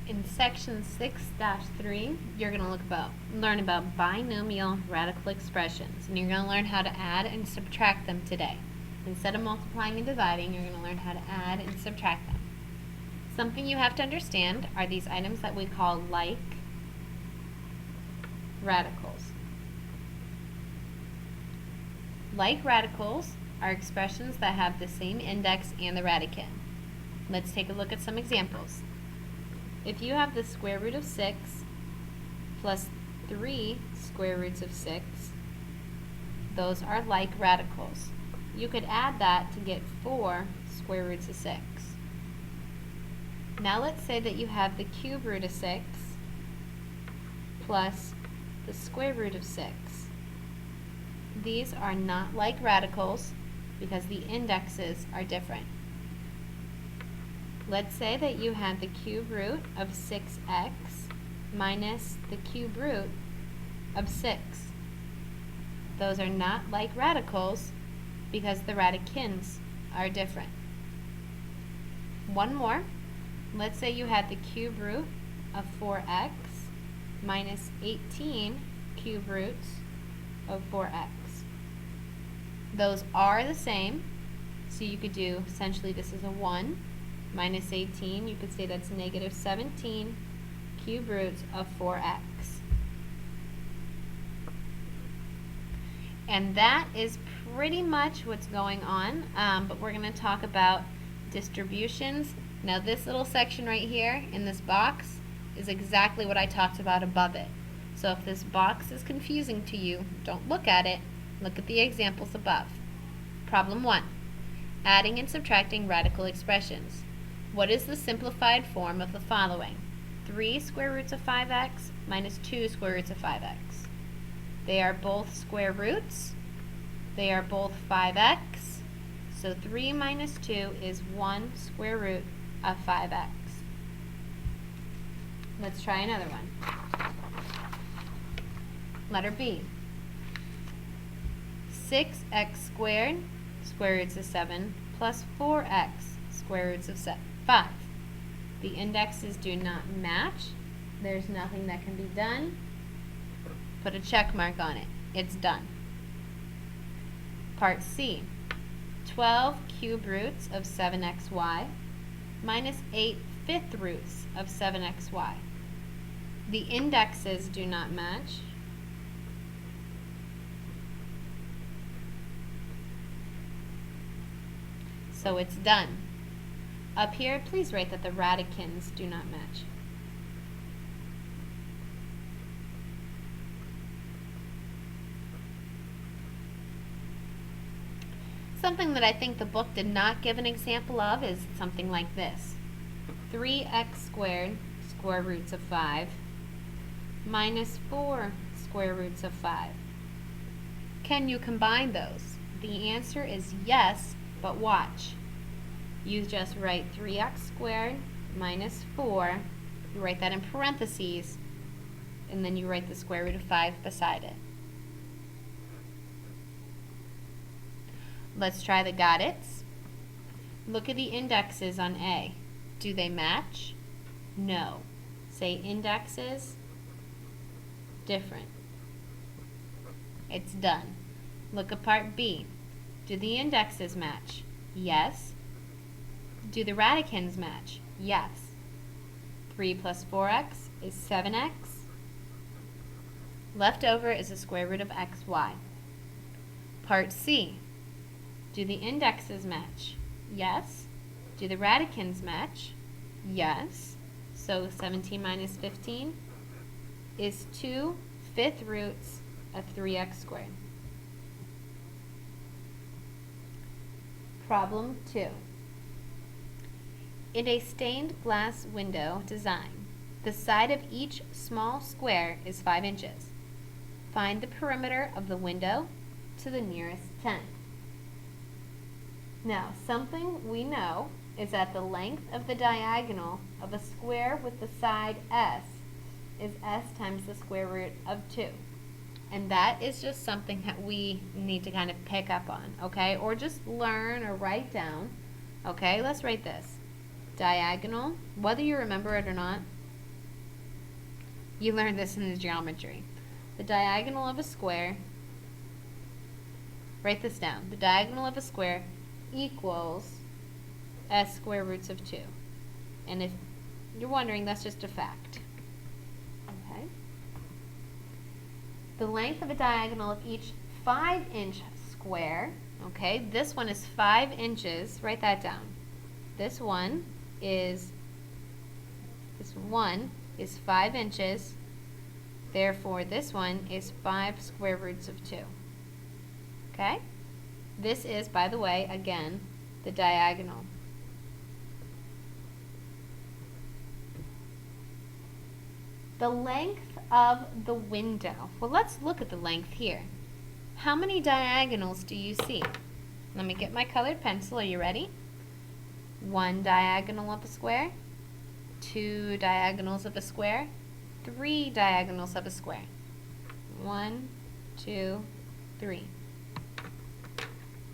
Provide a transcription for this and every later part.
In section 6-3, you're going to learn about binomial radical expressions, and you're going to learn how to add and subtract them today. Instead of multiplying and dividing, you're going to learn how to add and subtract them. Something you have to understand are these items that we call like radicals. Like radicals are expressions that have the same index and the radicand. Let's take a look at some examples. If you have the square root of 6 plus 3 square roots of 6, those are like radicals. You could add that to get 4 square roots of 6. Now let's say that you have the cube root of 6 plus the square root of 6. These are not like radicals because the indexes are different. Let's say that you have the cube root of 6x minus the cube root of 6. Those are not like radicals because the radicands are different. One more. Let's say you had the cube root of 4x minus 18 cube roots of 4x. Those are the same, so you could do, essentially this is a 1 minus 18, you could say that's negative 17 cube roots of 4x. And that is pretty much what's going on, but we're going to talk about distributions. Now this little section right here in this box is exactly what I talked about above it. So if this box is confusing to you, don't look at it, look at the examples above. Problem 1. Adding and subtracting radical expressions. What is the simplified form of the following? 3 square roots of 5x minus 2 square roots of 5x. They are both square roots. They are both 5x. So 3 minus 2 is 1 square root of 5x. Let's try another one. Letter B. 6x squared, square roots of 7, plus 4x, square roots of 5. The indexes do not match. There's nothing that can be done. Put a check mark on it. It's done. Part C. 12 cube roots of 7xy minus 8 fifth roots of 7xy. The indexes do not match. So it's done. Up here, please write that the radicands do not match. Something that I think the book did not give an example of is something like this. 3x squared, square roots of 5, minus 4 square roots of 5. Can you combine those? The answer is yes, but watch. You just write 3x squared minus 4, you write that in parentheses, and then you write the square root of 5 beside it. Let's try the got it's. Look at the indexes on A. Do they match? No. Say indexes, different. It's done. Look at part B. Do the indexes match? Yes. Do the radicands match? Yes. 3 plus 4x is 7x. Left over is the square root of xy. Part C. Do the indexes match? Yes. Do the radicands match? Yes. So 17 minus 15 is 2 fifth roots of 3x squared. Problem 2. In a stained glass window design, the side of each small square is 5 inches. Find the perimeter of the window to the nearest 10. Now, something we know is that the length of the diagonal of a square with the side s is s times the square root of 2. And that is just something that we need to kind of pick up on, okay? Or just learn or write down. Okay, let's write this. Diagonal, whether you remember it or not, You learned this in the geometry. The diagonal of a square, write this down, the diagonal of a square equals s square roots of 2. And if you're wondering, that's just a fact. Okay. The length of a diagonal of each 5-inch square, okay, this one is 5 inches, write that down. This one is 5 inches, therefore this one is 5 square roots of 2. Okay? This is, by the way, again, the diagonal. The length of the window. Well, let's look at the length here. How many diagonals do you see? Let me get my colored pencil. Are you ready? 1 diagonal of a square, 2 diagonals of a square, 3 diagonals of a square. 1, 2, 3.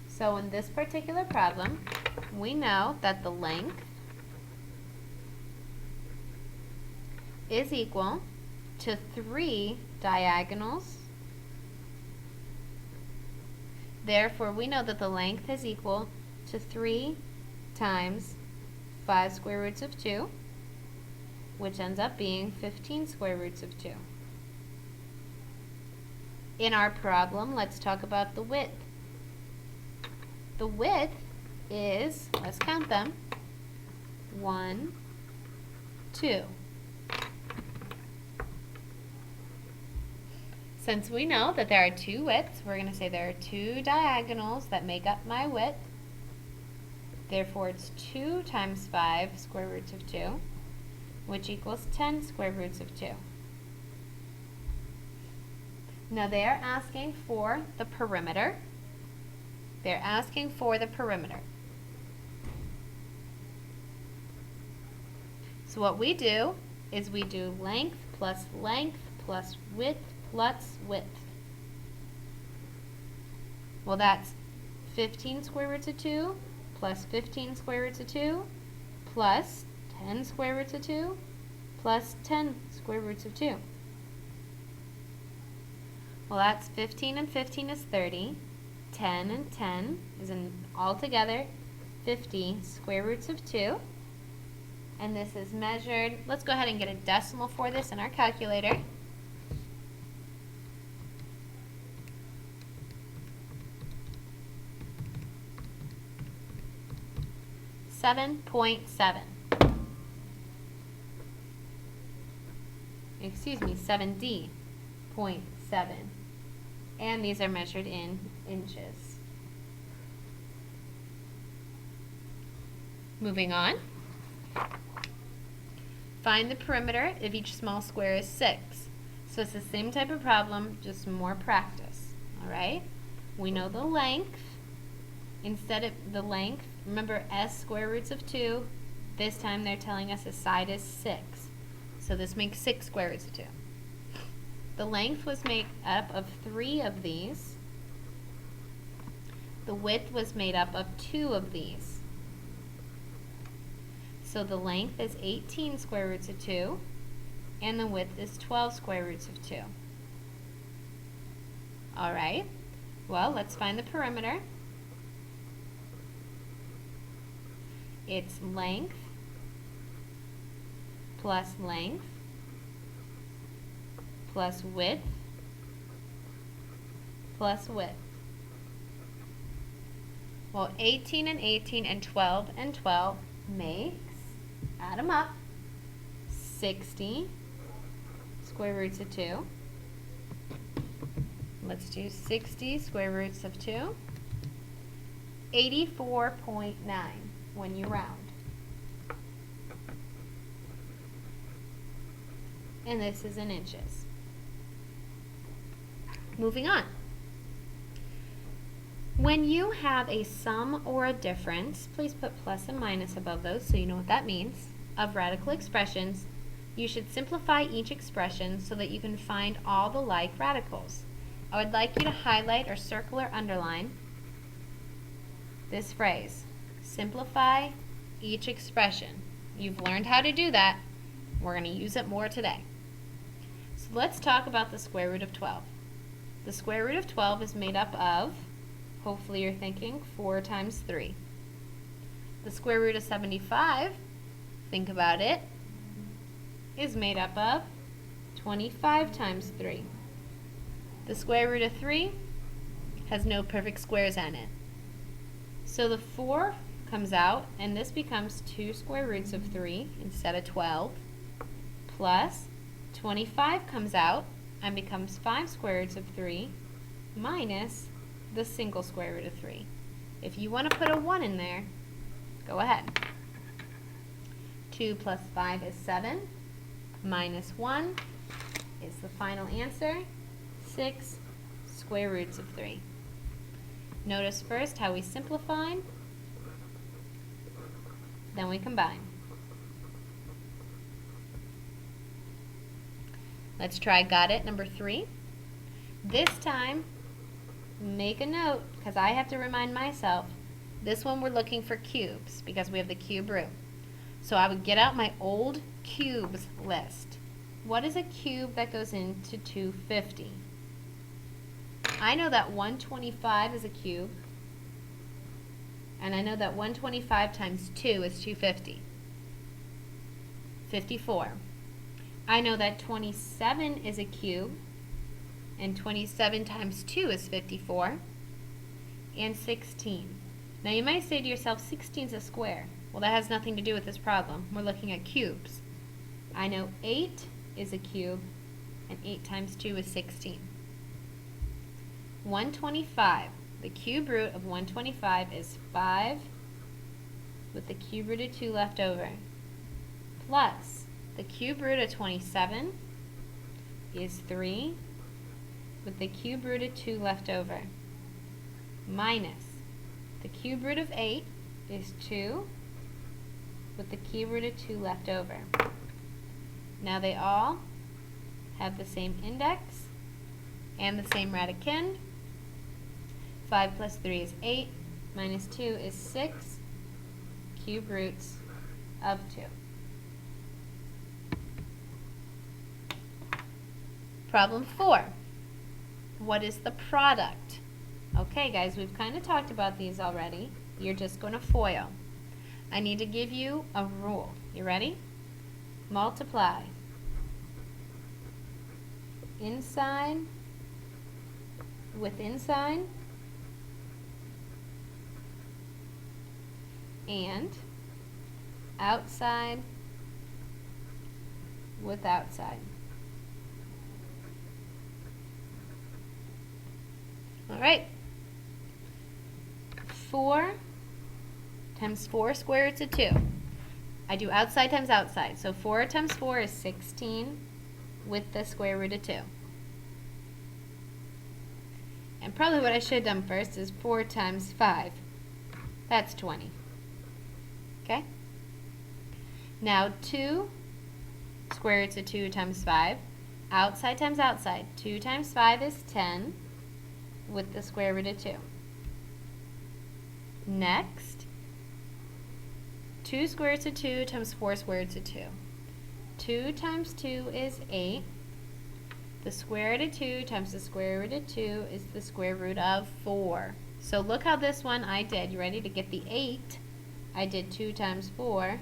So in this particular problem, we know that the length is equal to 3 diagonals. Therefore, we know that the length is equal to 3 times 5 square roots of 2, which ends up being 15 square roots of 2. In our problem, let's talk about the width. The width is, let's count them, 1, 2. Since we know that there are 2 widths, we're going to say there are 2 diagonals that make up my width. Therefore, it's 2 times 5 square roots of 2, which equals 10 square roots of 2. Now they are asking for the perimeter. They're asking for the perimeter. So what we do is we do length plus width plus width. Well, that's 15 square roots of 2 plus 15 square roots of 2 plus 10 square roots of 2 plus 10 square roots of 2. Well, that's 15 and 15 is 30. 10 and 10 is altogether 50 square roots of 2. And this is measured. Let's go ahead and get a decimal for this in our calculator. 7.7. Excuse me, 70.7. And these are measured in inches. Moving on. Find the perimeter if each small square is 6. So it's the same type of problem, just more practice. Alright? We know the length. Instead of the length, remember s square roots of 2. This time they're telling us a side is 6. So this makes 6 square roots of 2. The length was made up of 3 of these. The width was made up of 2 of these. So the length is 18 square roots of 2, and the width is 12 square roots of 2. Alright, well, let's find the perimeter. It's length plus length plus width plus width. Well, 18 and 18 and 12 and 12 makes, add them up, 60 square roots of 2. Let's do 60 square roots of 2. 84.9 when you round. And this is in inches. Moving on. When you have a sum or a difference, please put plus and minus above those so you know what that means, of radical expressions, you should simplify each expression so that you can find all the like radicals. I would like you to highlight or circle or underline this phrase, simplify each expression. You've learned how to do that. We're going to use it more today. let's talk about the square root of 12. The square root of 12 is made up of, hopefully you're thinking, 4 times 3. The square root of 75, think about it, is made up of 25 times 3. The square root of 3 has no perfect squares on it. So the 4 comes out, and this becomes 2 square roots of 3 instead of 12, plus 25 comes out and becomes 5 square roots of 3 minus the single square root of 3. If you want to put a 1 in there, go ahead. 2 plus 5 is 7, minus 1 is the final answer, 6 square roots of 3. Notice first how we simplify, then we combine. Let's try got it number 3. This time, make a note, because I have to remind myself, this one we're looking for cubes, because we have the cube root. So I would get out my old cubes list. What is a cube that goes into 250? I know that 125 is a cube, and I know that 125 times 2 is 250. 54. I know that 27 is a cube, and 27 times 2 is 54, and 16. Now you might say to yourself, 16 is a square. Well, that has nothing to do with this problem. We're looking at cubes. I know 8 is a cube, and 8 times 2 is 16. 125. The cube root of 125 is 5 with the cube root of 2 left over, plus the cube root of 27 is 3 with the cube root of 2 left over, minus the cube root of 8 is 2 with the cube root of 2 left over. Now they all have the same index and the same radican. 5 plus 3 is 8, minus 2 is 6 cube roots of 2. Problem 4. What is the product? Okay guys, we've kind of talked about these already. You're just going to FOIL. I need to give you a rule. You ready? Multiply inside with inside and outside with outside. All right. 4 times 4 square roots of 2. I do outside times outside. So 4 times 4 is 16 with the square root of 2. And probably what I should have done first is 4 times 5. That's 20. Okay? Now 2 square roots of 2 times 5. Outside times outside. 2 times 5 is 10 with the square root of 2. Next, 2 square roots of 2 times 4 square roots of 2. 2 times 2 is 8. The square root of 2 times the square root of 2 is the square root of 4. So look how this one I did. You ready to get the 8? I did 2 times 4.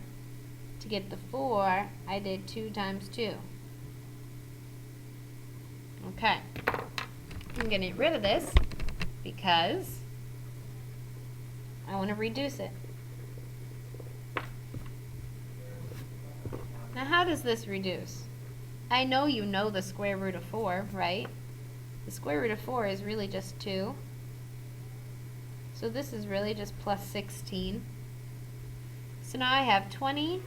To get the 4, I did 2 times 2. Okay. I'm going to get rid of this because I want to reduce it. Now how does this reduce? I know you know the square root of 4, right? The square root of 4 is really just 2. So this is really just plus 16. So now I have 20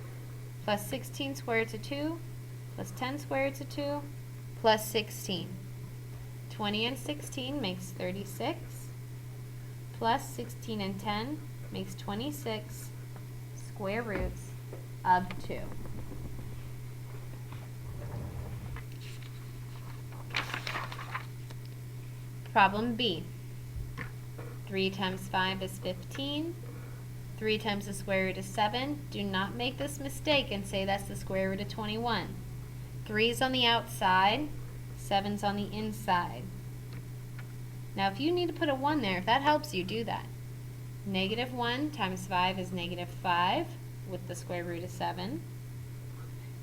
plus 16 square roots of 2 plus 10 square roots of 2 plus 16. 20 and 16 makes 36, plus 16 and 10 makes 26 square roots of 2. Problem B. 3 times 5 is 15. 3 times the square root is 7. Do not make this mistake and say that's the square root of 21. 3 is on the outside, 7's on the inside. Now if you need to put a 1 there, if that helps you, do that. Negative 1 times 5 is negative 5 with the square root of 7.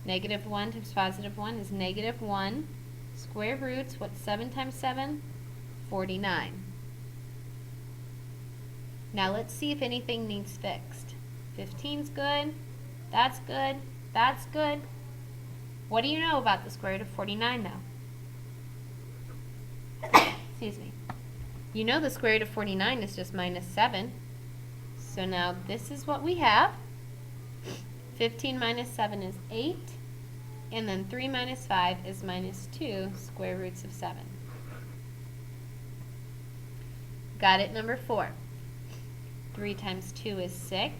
Negative 1 times positive 1 is negative 1. Square roots, what's 7 times 7? 49. Now let's see if anything needs fixed. 15's good. That's good. That's good. What do you know about the square root of 49 though? Excuse me. You know the square root of 49 is just minus 7. So now this is what we have. 15 minus 7 is 8. And then 3 minus 5 is minus 2 square roots of 7. Got it, number 4. 3 times 2 is 6.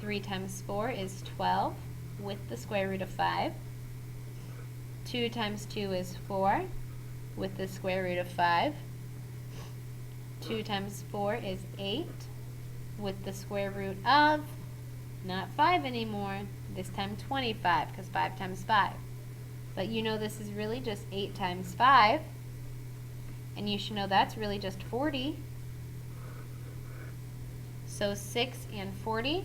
3 times 4 is 12 with the square root of 5. 2 times 2 is 4 with the square root of 5. 2 times 4 is 8 with the square root of, not 5 anymore, this time 25 because 5 times 5. But you know this is really just 8 times 5, and you should know that's really just 40. So 6 and 40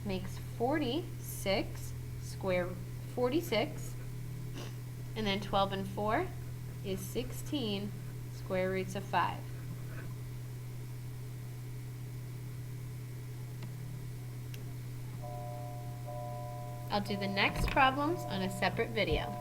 makes 46 square 46, and then 12 and 4 is 16 square roots of 5. I'll do the next problems on a separate video.